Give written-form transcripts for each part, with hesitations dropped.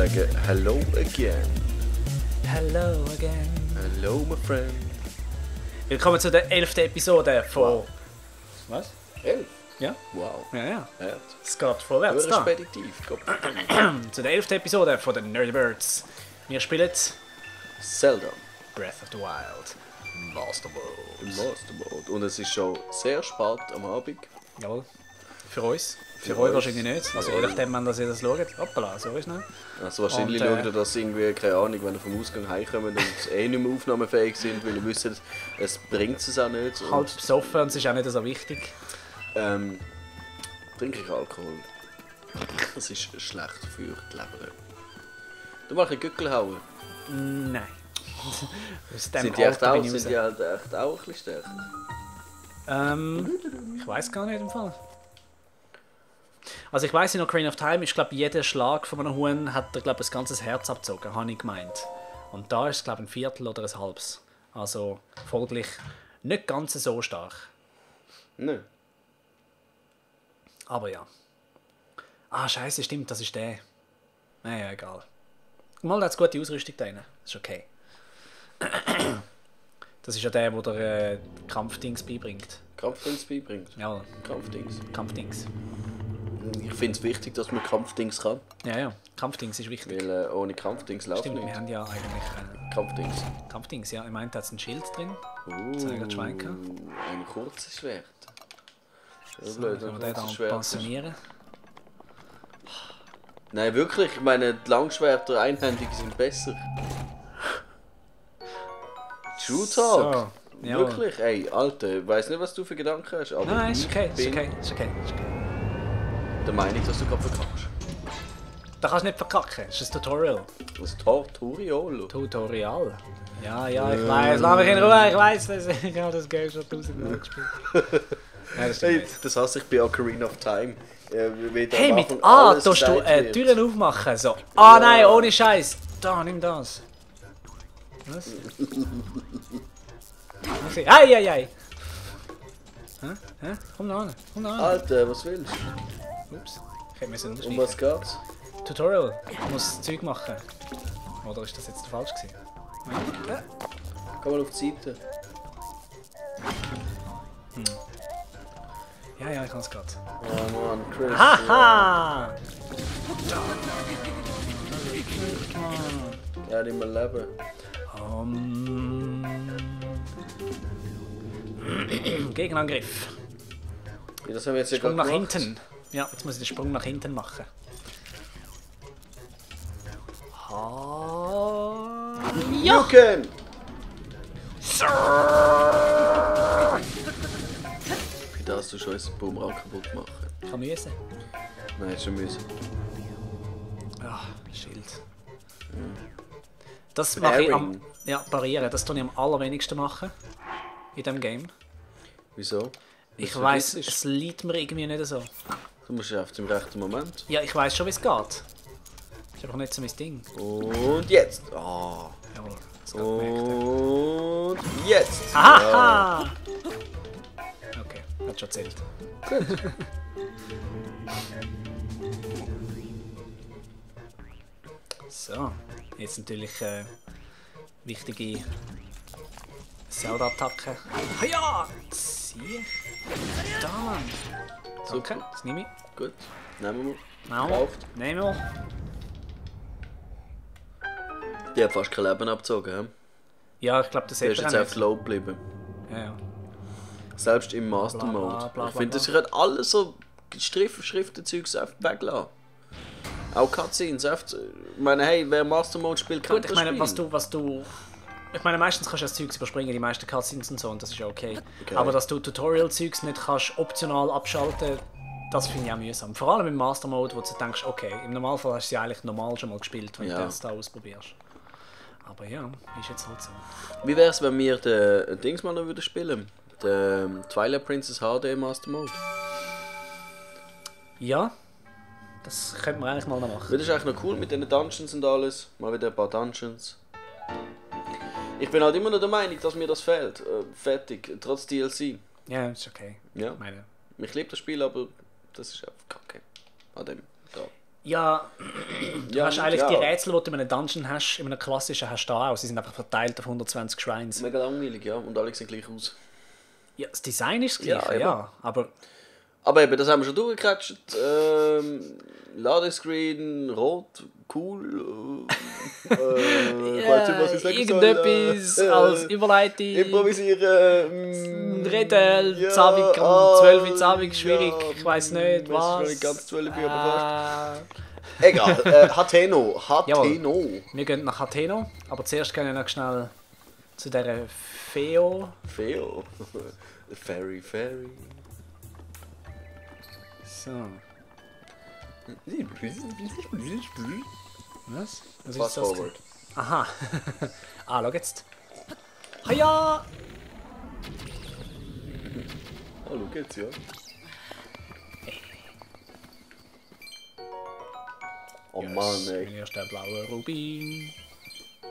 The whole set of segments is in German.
sagen Hello again. Hello again. Hello, my friend. Willkommen zu der 11. Episode von... Wow. Was? 11? Ja? Wow. Ja. Ja. Es geht vorwärts da. Speditiv. Zu der 11. Episode von den Nerdybirds. Wir spielen Zelda. Breath of the Wild. Master Mode. Master Mode. Und es ist schon sehr spät am Abend. Jawohl. Für uns. Für Für euch uns. wahrscheinlich nicht. Also je nachdem, wenn ihr das schaut. Hoppala, so ist es. Also wahrscheinlich Und, schaut ihr das irgendwie, keine Ahnung, wenn ihr vom Ausgang heimkommt und nicht mehr aufnahmefähig sind, weil ihr wisst, es bringt es auch nicht. Und, Halb besoffen und es ist auch nicht so wichtig. trinke ich Alkohol. Das ist schlecht für die Leber. Du machst ein Gückel hauen. Nein. Aus dem Sind die echt Alter auch, bin ich sind raus. die halt echt auch ein bisschen stärker? Ich weiß gar nicht im Fall. Also ich weiß in Ocarina of Time ist, glaube jeder Schlag von einem Huhn hat er, glaube ein ganzes Herz abgezogen, habe ich gemeint. Und da ist es, glaube ein Viertel oder ein halbes. Also folglich nicht ganz so stark. Nein. Aber ja. Ah, scheiße, stimmt, das ist der. Naja, egal. Mal, da hat gute Ausrüstung da drin. Das ist okay. Das ist ja der, der Kampfdings beibringt. Kampfdings beibringt. Ja, Kampfdings. Kampfdings. Ich finde es wichtig, dass man Kampfdings kann. Ja, Kampfdings ist wichtig. Weil ohne Kampfdings läuft Stimmt, wir nicht. haben ja eigentlich Kampfdings. Kampfdings, ja. Ich meinte, da hat ein Schild drin. Das habe ich gerade Schwein gehabt. Ein kurzes Schwert. So So, blöd, können ein wir den kurzes dann Schwert. pensionieren? Nein, wirklich. Ich meine, die Langschwerter einhändig sind besser. True Talk. So, jawohl. Wirklich, ey, Alter, ich weiss nicht, was du für Gedanken hast, aber Nein, ist ich okay, ist bin okay, ist okay, ist okay. der Meinung, dass du gerade verkackst. Da kannst du nicht verkacken, das ist ein Tutorial. Das Tutorial. Tutorial? Ja, ich weiß. Lass mich in Ruhe, ich weiß das. Ich habe das Game schon 1000 Mal gespielt. Nein, das stimmt Hey, nicht. das hasse ich bei Ocarina of Time. Hey, mit A tust du Türen aufmachen. So. Ah, nein, ohne Scheiß. Da, nimm das. Was? Ei. Hä? Komm da an, komm da an. Alter, was willst Ups, ich hätte müssen du? Um was unterstreichen. geht's? Tutorial, ich muss Zeug machen. Oder ist das jetzt falsch gewesen? Komm mal auf die Seite. Ja, ich kann es gerade. Oh Mann, Chris. Haha! Ja, nicht mehr leben. Gegenangriff. Ja, das haben wir jetzt ja Sprung gerade nach gemacht. hinten. Ja, jetzt muss ich den Sprung nach hinten machen. Ja! Jucken! Wie darfst du schon einen Boomerang kaputt machen? Kann müssen. Nein, schon müssen. Ah, Schild. Das mache ich am... Parrying. Ja, parieren. Das tue ich am allerwenigsten machen. In diesem Game. Wieso? Ich Weil's weiss, vergisst. es liegt mir irgendwie nicht so. Du musst einfach im rechten Moment. Ja, ich weiss schon, wie es geht. Ist einfach nicht so mein Ding. Und jetzt! Ah. Jawohl, das geht gemerkt. Und jetzt! Aha! Okay, hat schon zählt. Ja, gut. So, jetzt natürlich wichtige Zelda-Attacke. Ah ja! Zieh! Da, Mann! Danke, Super. das nehme ich. Gut. Nehmen wir. Nehmen Gekauft. wir. Nehmen wir. Die hat fast kein Leben abgezogen. He? Ja, ich glaube, das Die ist hätte jetzt er einfach nicht. low geblieben. Ja. Selbst im Master Bla, bla, Mode. bla, Ich bla, finde, bla. das hat alles so Schriftenzeugs einfach weglassen. Auch Cutscenes. Ich meine, hey, wer Master Mode spielt, kann Gut, ich das meine, spielen. was du... Ich meine, meistens kannst du das Zeugs überspringen, die meisten Cutscenes und so, und das ist ja okay. Okay. Aber dass du Tutorial-Zeugs nicht kannst optional abschalten, das finde ich auch mühsam. Vor allem im Master Mode, wo du denkst, okay, im Normalfall hast du sie eigentlich normal schon mal gespielt, wenn Ja. du das da ausprobierst. Aber ja, ist jetzt halt so. Wie wäre es, wenn wir den Dings mal noch wieder spielen? Den Twilight Princess HD Master Mode. Ja, das könnte man eigentlich mal noch machen. Das ist eigentlich noch cool mit den Dungeons und alles. Mal wieder ein paar Dungeons. Ich bin halt immer noch der Meinung, dass mir das fehlt. Fertig, trotz DLC. Ja, ist okay. Ja. Ich meine, Ich liebe das Spiel, aber das ist einfach kacke. An dem da. Ja, du hast eigentlich ja. die Rätsel, die du in einem Dungeon hast, in einem klassischen hast du da auch. Sie sind einfach verteilt auf 120 Shrines. Mega langweilig, ja. Und alle sehen gleich aus. Ja, das Design ist das Ja, gleiche, eben. ja. Aber Aber eben, das haben wir schon durchgequetscht. Ladescreen, rot, cool. Ich weiß nicht, was ich sagen soll. irgendetwas als Überleitung. Improvisieren. Reden, ja, Zabig, um 12 Uhr Zabig, schwierig. ja, Ich weiß nicht, weiß was. noch nicht ganz 12 Uhr, aber fast. Äh, Egal, Hateno. Jawohl. Wir gehen nach Atheno, aber zuerst gehen wir noch schnell zu dieser Feo. Feo. Fairy. So. Was? Was Fast ist das? forward. Aha. Schau jetzt. Haja! Hallo, geht's ja? Oh Mann, ey. Mein erster blauer Rubin.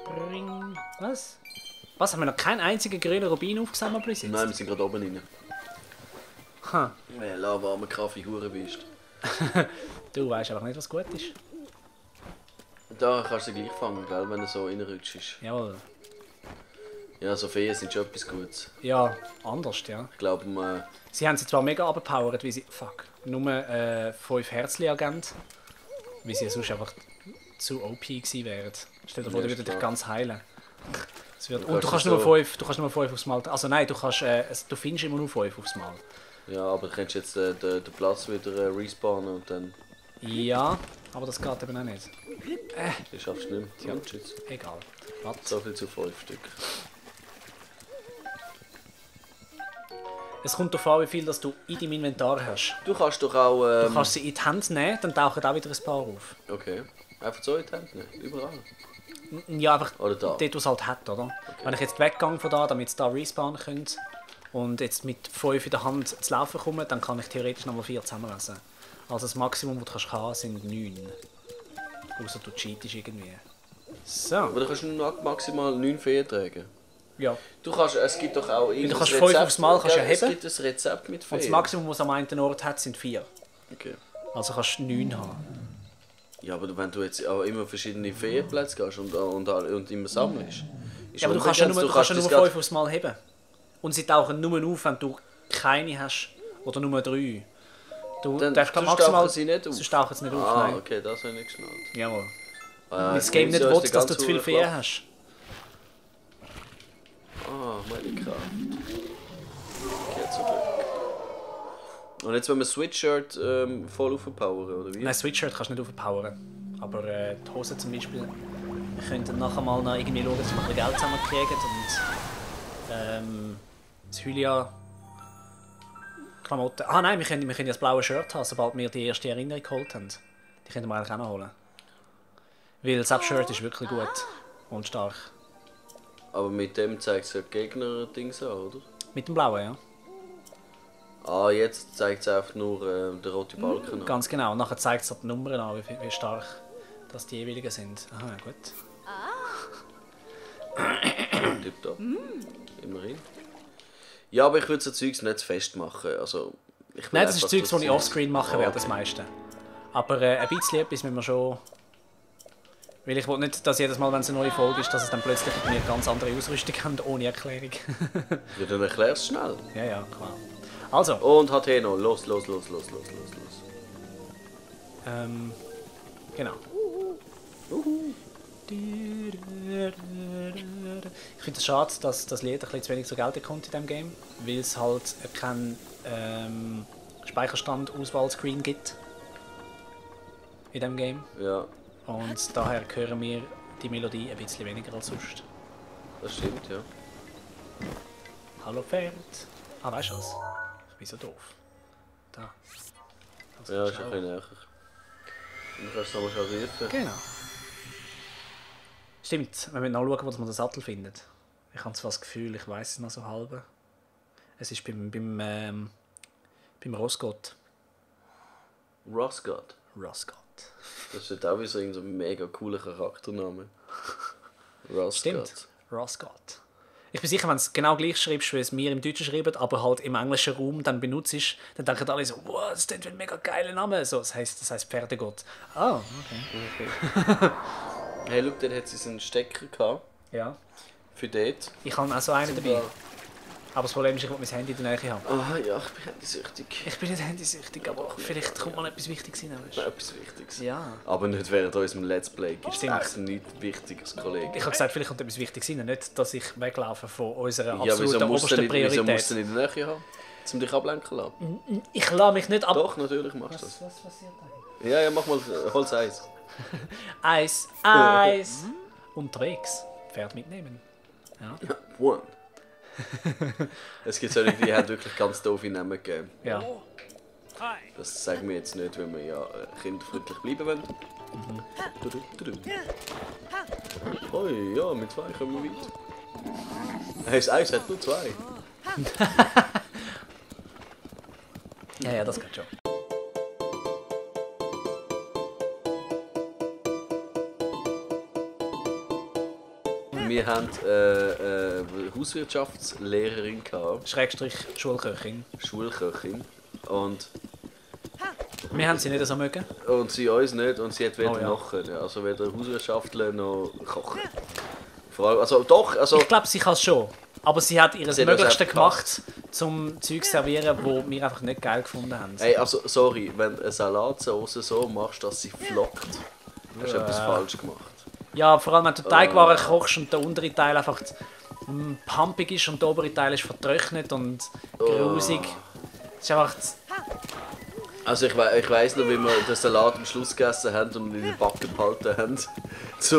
Bring. Was? Was? Haben wir noch keinen einzigen grünen Rubin aufgesammelt bis jetzt? Nein, wir sind gerade oben rein. Ha. Lauwarmer Kaffee, Hurenbist. Du weißt einfach nicht, was gut ist. Da kannst du gleich fangen, gell, wenn er so reinrutschst. Jawohl. Ja, so Feen sind schon etwas Gutes. Ja, anders, ja. Ich glaube, Sie haben sie zwar mega abgepowert, wie sie. Fuck. Nur 5 Herzli-Agent. Wie sie sonst einfach zu OP gewesen wären. Stell dir vor, Ja, die ist würden dich klar. ganz heilen. Und du kannst kannst es nur so- 5, du kannst nur 5 aufs Mal. Also nein, du kannst, du findest immer nur 5 aufs Mal. ja, aber du kannst jetzt den Platz wieder respawnen und dann Ja, aber das geht eben auch nicht. du schaffst es nicht mehr. Ja. Tschüss. Egal. Warte. So viel zu 5 Stück. Es kommt darauf an, wie viel das du in deinem Inventar hast. Du kannst doch auch... Du kannst sie in die Hand nehmen, dann tauchen auch wieder ein paar auf. Okay. Einfach so in die Hände nehmen. Überall. Ja, einfach Oder da. dort, wo es halt hat, oder? Wenn ich jetzt weggehe von da, damit es da respawnen könnt und jetzt mit 5 in der Hand zu laufen komme, dann kann ich theoretisch nochmal 4 zusammenlesen. Also das Maximum, das du kannst haben, sind 9. Außer du cheatest irgendwie. So. Aber du kannst nur maximal 9 Feen tragen. Ja. Du kannst, es gibt doch auch du kannst 5 aufs Mal kannst ja Es heben. gibt ein Rezept mit Und Feen. das Maximum, das es am einen Ort hat, sind 4. Okay. Also kannst du 9 haben. Ja, aber wenn du jetzt auch immer verschiedene Feenplätze gehst und immer sammelst. ist Ja, aber du schon kannst ja begrenzt. nur, du kannst ja das nur grad- 5 aufs Mal heben. Und sie tauchen nur auf, wenn du keine hast. Oder nur 3. Du Dann darfst sonst maximal... tauchen sie nicht auf. Sonst tauchen sie nicht auf, Ah, nein. okay, das habe ich nicht geschnallt. Jawohl. Ah, Das Game nicht so ist will, der dass du ganze zu viel Hurenklapp. Feen hast. Ah, meine Kraft. Geht zurück. Und jetzt, wenn wir Switch-Shirt voll aufpowern, oder wie? Nein, Switch-Shirt kannst du nicht aufpowern. Aber die Hose zum Beispiel, wir könnten nachher mal noch irgendwie schauen, dass wir ein bisschen Geld zusammenkriegen und das Hylia Klamotten. Ah nein, wir können ja das blaue Shirt haben, sobald wir die erste Erinnerung geholt haben. Die können wir eigentlich auch noch holen. Weil das Shirt ist wirklich gut und stark. Aber mit dem zeigt es ja Gegner-Dings an, oder? Mit dem blauen, ja. Ah, jetzt zeigt es einfach nur den roten Balken an. Ganz genau. Und nachher zeigt es die Nummern an, wie stark das die jeweiligen sind. Aha, ja gut. Tipptopp. Immerhin. Ja, aber ich würde so Zeugs nicht zu fest machen. Also, ich will Nein, das ist einfach, Zeugs, dass das ich offscreen machen werde, das meiste. Aber ein bisschen etwas müssen wir schon... Weil ich will nicht, dass jedes Mal, wenn es eine neue Folge ist, dass es dann plötzlich eine ganz andere Ausrüstung haben, ohne Erklärung. Ja, dann erklär's schnell. Ja, ja, klar. Also, Und Hateno, los. genau. Ich finde es schade, dass das Lied ein bisschen zu wenig zur Geltung kommt in diesem Game, weil es halt keinen Speicherstand-Auswahlscreen gibt in diesem Game. Ja, Und daher hören wir die Melodie ein bisschen weniger als sonst. das stimmt, ja. Hallo Pferd. Ah, weißt du was? Ich bin so doof. Da. Das Ja, ist ist ein auch- bisschen näher. Dann kannst du es nochmal rufen. Genau. Stimmt, wir müssen nachschauen, wo man den Sattel findet. Ich habe zwar das Gefühl, ich weiß es noch so halb. Es ist beim Rosgott. Roscott. Rosgott. Das ist auch wie so ein mega cooler Charaktername. Roscott. Stimmt. Rosgott. Ich bin sicher, wenn du es genau gleich schreibst, wie es mir im Deutschen schreiben, aber halt im englischen Raum dann benutzt, dann denken alle so, wow, das ist ein mega geiler Name. So, das heisst Pferdegott. Ah, okay. Hey, schau, dort hat sie einen Stecker gehabt. Ja. Für dort. Ich habe auch so einen dabei. Aber das Problem ist, ich will mein Handy in der Nähe haben. Ah ja, ich bin handysüchtig. Ich bin nicht handysüchtig, aber vielleicht kommt mal etwas Wichtiges rein. Weißt du? Etwas Wichtiges. Ja. Aber nicht während unserem Let's Play. Gibt es Stimmt. echt nichts Wichtiges, Kollege. Ich habe gesagt, vielleicht kommt etwas Wichtiges rein. Nicht, dass ich weglaufe von unserer Ja, absoluten wieso musst obersten Priorität. du in der Nähe haben? Um dich ablenken lassen? Ich lasse mich nicht ab... Doch, natürlich machst du das. Was passiert da? Ja, mach mal Holz Eis. Eis. Unterwegs. Pferd mitnehmen. Ja. One. Es gibt solche, die haben wirklich ganz doofe Namen gegeben. Ja. Das sagen wir jetzt nicht, wenn wir ja kinderfreundlich bleiben wollen. Oh ja, mit 2 kommen wir weit. Hey, das Eis hat nur 2. Ja, das geht schon. Wir hatten eine Hauswirtschaftslehrerin gehabt, Schrägstrich Schulköchin. Schulköchin. Und Wir haben sie nicht so mögen. sie uns nicht und sie hat weder Oh ja. noch können. Also weder Hauswirtschaftler noch kochen. Vor allem, also doch, also Ich glaube, sie kann es schon. Aber sie hat ihr Sie hat das Möglichste einfach gemacht, zum Zeug zu servieren, wo wir einfach nicht geil gefunden haben. hey, also sorry, wenn du eine Salatsauce so machst, dass sie flockt, hast du etwas falsch gemacht. Ja, vor allem wenn du Teigwaren kochst und der untere Teil einfach pumpig ist und der obere Teil ist vertrocknet und grusig. Das ist einfach... Also ich weiss noch, wie wir den Salat am Schluss gegessen haben und in den Backen behalten haben,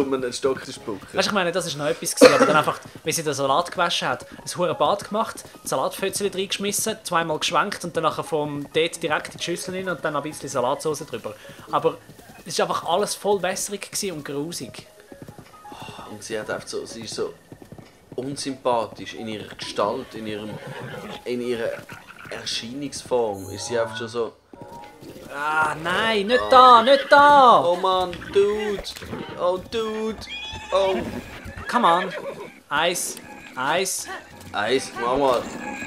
um einen Stock zu spucken. Weißt du, ich meine, das war noch etwas gewesen, aber dann einfach, wie sie den Salat gewaschen hat, ein hohes Bad gemacht, Salatpfötzchen reingeschmissen, zweimal geschwenkt und dann nachher vom dort direkt in die Schüssel rein und dann ein bisschen Salatsauce drüber. Aber es war einfach alles voll wässrig gewesen und grusig. Und sie hat einfach so, sie ist so unsympathisch in ihrer Gestalt, in ihrer Erscheinungsform. Ist sie einfach schon so, Ah, nein, nicht da, nicht da! oh Mann, Dude, oh Dude, oh. Come on. Eis, Eis. Eis, mach mal.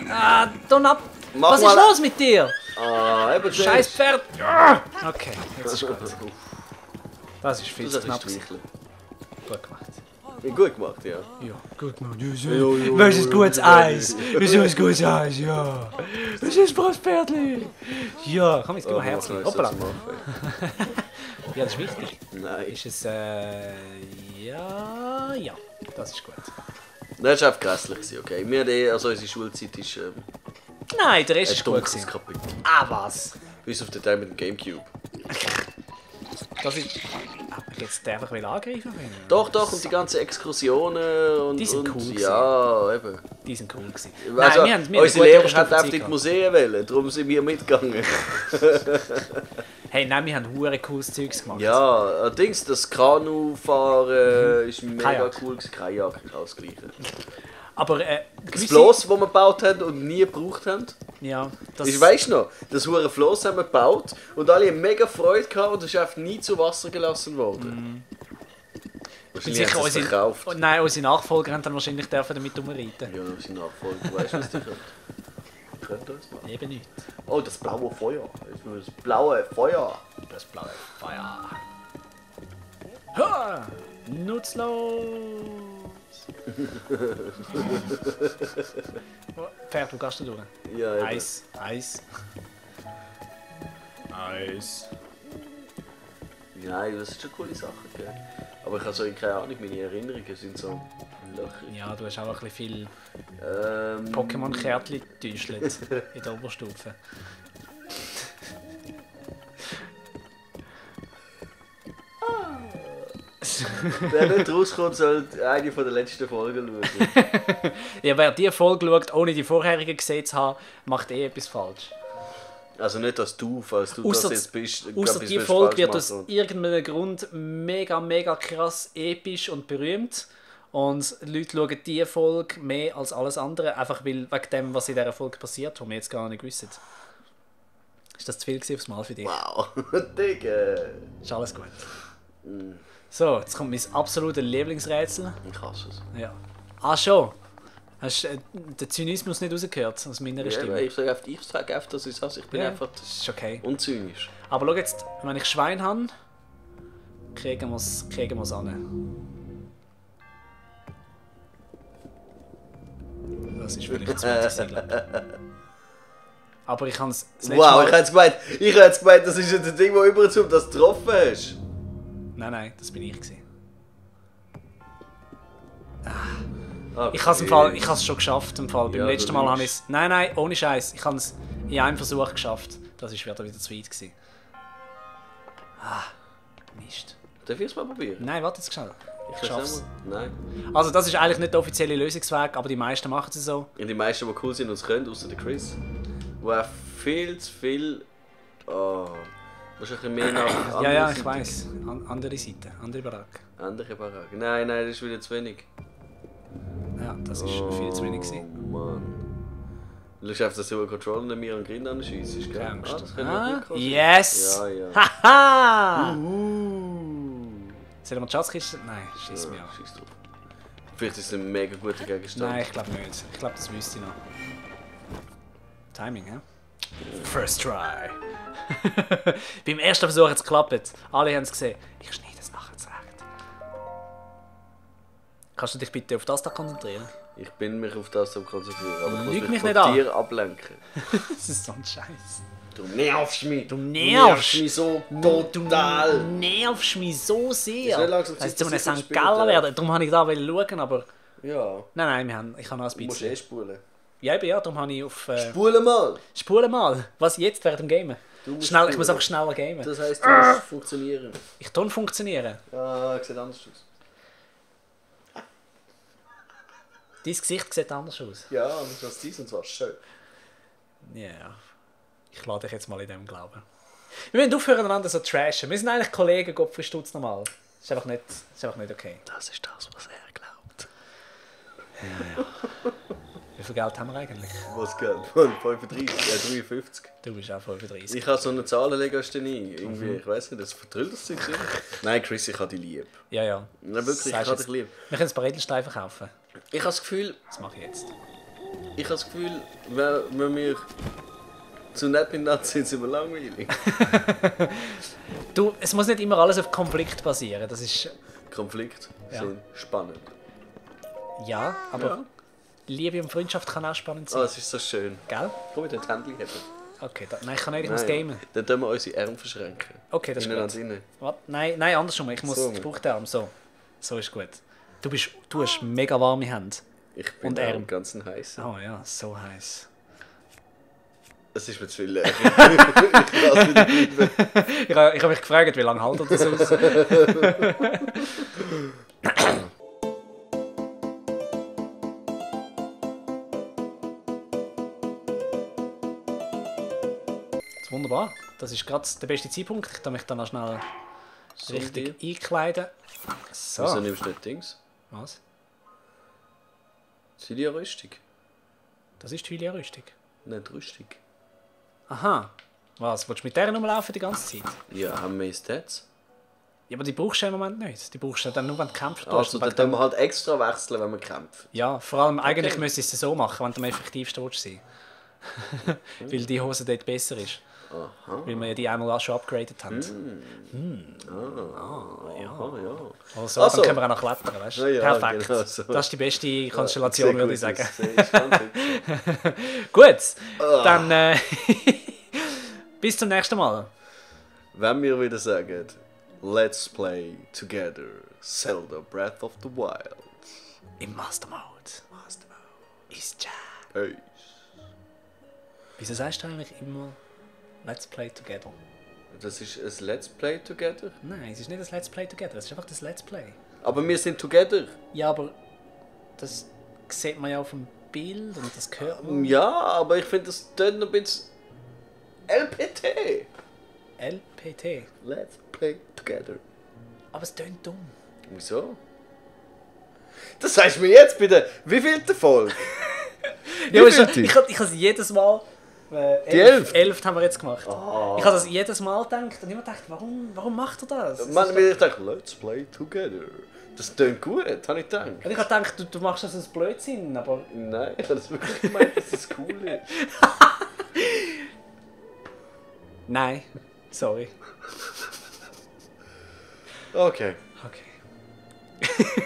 Ah, Don ab. Mach Was ist mal- los mit dir? Ah, eben Scheiß das. Pferd. Ah. Okay, jetzt ist gut. Das ist viel Du zu sollst knapp. streicheln. Gut gemacht. Ja, gut gemacht, ja. Ja, gut gemacht. Was ist gutes Eis? Wieso ist gutes Eis? Ja. Was ist das Pferdli? Ja, komm jetzt, gib mal Herzchen. Hoppala. Ja, das ist wichtig. Nein. Ist es, ja, das ist gut. Das war einfach grässlich, gewesen, okay. Wir haben also unsere Schulzeit ist Nein, der Rest ein ist gut dunkles gewesen. Kapitel. Ah, was? Bis auf den Teil mit dem Gamecube. Das ist... Hat mich jetzt einfach angreifen wollen? Doch, und die ganzen Exkursionen und... Die sind und, cool ja, eben. Die sind cool gewesen. Also, wir haben unsere eine Lehrer gute hat einfach Oberstufenzeit in die Museen wollen, darum sind wir mitgegangen. Hey, nein, wir haben hure cooles Zeugs gemacht. Ja, allerdings das Kanufahren ist mega Kajak. cool gewesen. Kajak, genau das Gleiche. Aber Das Floß, das wir gebaut haben und nie gebraucht haben. Ja, das... Ich weiss noch, das hure Floß haben wir gebaut und alle haben mega Freude gehabt und es ist einfach nie zu Wasser gelassen worden. Ich bin Wahrscheinlich sicher, haben sie es verkauft. Nein, unsere Nachfolger haben dann wahrscheinlich dürfen damit umreiten. Ja, unsere Nachfolger, weißt du, was die können? Könnt ihr das machen? Eben nicht. Oh, das blaue Feuer. Das blaue Feuer. Das blaue Feuer. Ha! Nutzlos! Oh, Pferd, wo gehst du durch? Ja, eben. Eis, Eis. Eis. Nein, das ist schon coole Sachen, gell? Aber ich habe so keine Ahnung, meine Erinnerungen sind so löchrig. Ja, du hast auch ein bisschen viel Ähm, Pokémon-Kärtchen getäuscht in der Oberstufe. Wer nicht rauskommt, soll eine von der letzten Folgen schauen. Ja, wer die Folge schaut, ohne die vorherige gesehen zu haben, macht eh etwas falsch. Also nicht, dass du, falls du Ausser- das jetzt bist, Außer etwas die falsch Folge wird machst aus und- irgendeinem Grund mega krass episch und berühmt. Und die Leute schauen diese Folge mehr als alles andere, einfach weil wegen dem, was in dieser Folge passiert, was wir jetzt gar nicht wissen. Ist das zu viel gewesen aufs Mal für dich? Wow, Digga. Ist alles gut. So, jetzt kommt mein absolutes Lieblingsrätsel. Ich hasse es. Ja. Ah, schon. Hast du den Zynismus nicht rausgehört aus meiner Stimme? Ich sage einfach, dass ich es. Ich bin einfach Das ist okay. unzynisch. Aber schau jetzt, wenn ich Schwein habe, kriegen wir es an. Das ist vielleicht zu weit. Aber ich kann es Wow, ich hätte jetzt gemeint, das ist jetzt ein Ding, das überzoomt, das du getroffen hast. Nein, das bin ich gewesen. Okay. Ich habe es schon geschafft im Fall. Beim Ja, letzten du Mal habe ich lügst. es. Nein, ohne Scheiß. Ich habe es in einem Versuch geschafft. Das war wieder zu weit gewesen. Mist. Darf ich es mal probieren? Nein, warte jetzt schnell. Ich schaff's. Nein. Also das ist eigentlich nicht der offizielle Lösungsweg, aber die meisten machen es so. Und die meisten, die cool sind und es können, außer der Chris. Der viel zu viel... Oh... Du musst ein bisschen mehr nach Ja, Seite. ich weiss. Andere Seite, andere Baracke. Andere Baracke. Nein, das ist wieder zu wenig. Ja, das ist viel zu wenig gewesen. Mann. Du schaust einfach, dass du über Control nicht mehr an den Grind anschiessest, gell? Keine Angst. Das könnte noch gut sein. Yes! Ja. Haha! Sollen wir die Schatzkiste? Nein, schieß mich an. Scheiß drauf. Vielleicht ist es ein mega guter Gegenstand. Nein, ich glaube nicht. Ich glaube, das wüsste ich noch. Timing, hä? First try. Beim ersten Versuch hat es geklappt. Alle haben es gesehen. Ich schneide es nachher zurecht. Kannst du dich bitte auf das da konzentrieren? Ich bin mich auf das am konzentrieren, aber ich muss Lüg mich mich von nicht an. dir ablenken. Das ist so ein Scheiß. Du nervst mich! Du nervst mich so Du total! nervst mich so sehr. Ist nicht langsam Also Zeit, zu einem dass ich St. gespielt Galler habe. werden. Darum habe ich da schauen, aber... Ja, Nein, ich habe noch ein du musst bisschen. spulen. Ja, eben, ja, darum habe ich auf... Spulen mal! Spulen mal. Was jetzt während dem Gamen? musst Schnell, ich spulen. muss einfach schneller gamen. Das heisst, du musst funktionieren. Ich tue funktionieren. Ja, sieht anders aus. Dein Gesicht sieht anders aus. Ja, anders als dies und zwar schön. Ja, ich lade dich jetzt mal in dem Glauben. Wir müssen aufhören, einander so zu trashen. Wir sind eigentlich Kollegen, Gottfried Stutz normal. Das ist einfach nicht okay. Das ist das, was er glaubt. Wie viel Geld haben wir eigentlich? Was geht? Mann, 35, 53. Du bist auch 35. Ich habe so eine Zahl legen als nie. Irgendwie, ich weiß nicht, das vertrüllt das Zeug sicher. Nein, Chris, ich habe dich lieb. Ja. Ja, wirklich, ich Sagst habe jetzt- dich lieb. Wir können ein paar Edelsteine verkaufen. Ich habe das Gefühl, Das mache ich jetzt. wenn wir zu nett miteinander sind, sind wir langweilig. Du, es muss nicht immer alles auf Konflikt basieren. Das ist... Konflikte Ja. sind spannend. Ja, aber Ja. Liebe und Freundschaft kann auch spannend Oh, sein. es ist so schön. Gell? Komm, wir den Händchen haben. Okay, nein, ich kann nicht, ich muss gamen. Dann tun wir unsere Arme verschränken. Okay, das ist Ineinander gut. rein. Warte, nein, andersrum. Ich muss So. die Bauchdarm. So ist gut. Du hast mega warme Hände. Ich bin Und auch Arm. im ganzen heiß. Oh ja, so heiß. Es ist mir zu viel leer. Ich lasse wieder bleiben. Ich habe mich gefragt, wie lange haltet das aus? Das ist wunderbar. Das ist gerade der beste Zeitpunkt. Ich darf mich dann auch schnell So richtig einkleiden. Wieso So. nimmst du nicht Dings? Was? Silja-Rüstung. Das ist die Julia-Rüstung. Nicht Rüstung. Aha. Was? Willst du mit der rumlaufen die ganze Zeit? Ja, haben wir Stats? Ja, aber die brauchst du im Moment nicht. Die brauchst du dann nur, wenn du kämpfst. Also, dann können wir halt extra wechseln, wenn wir kämpfen. Ja, vor allem eigentlich Okay. müsstest du es so machen, wenn du am effektivsten willst sein. Weil die Hose dort besser ist. Aha. Weil wir ja die einmal auch schon upgraded haben. Ah, ja. Also, Also. dann können wir auch noch klettern, weißt du? Ja, ja, Perfekt. genau so. Das ist die beste Konstellation, Sehr würde ich gut, sagen. das ist ganz hübsch. Gut, dann bis zum nächsten Mal. Wenn wir wieder sagen, let's play together Zelda Breath of the Wild. Im Master Mode. Ist ja. Hey. Wieso sagst du eigentlich immer Let's Play Together? Das ist ein Let's Play together? Nein, es ist nicht das Let's Play Together, es ist einfach das Let's Play. Aber wir sind together. Ja, aber das sieht man ja auf dem Bild und das hört man. Ja, aber ich finde, das tönt noch ein bisschen LPT. LPT. Let's play together. Aber es tönt dumm. Wieso? Das sagst du mir jetzt bitte. Wie viel Folge? Ja, aber vielte? ich habe es jedes Mal. Die 11? 11 haben wir jetzt gemacht. Ich habe das jedes Mal gedacht und immer gedacht, warum macht er das? Man, ich dachte, let's play together. Das klingt gut, habe ich gedacht. Und ich habe gedacht, du machst das als Blödsinn, aber... Nein, ich habe das wirklich gemeint, dass das cool ist. Nein, sorry. Okay. Okay.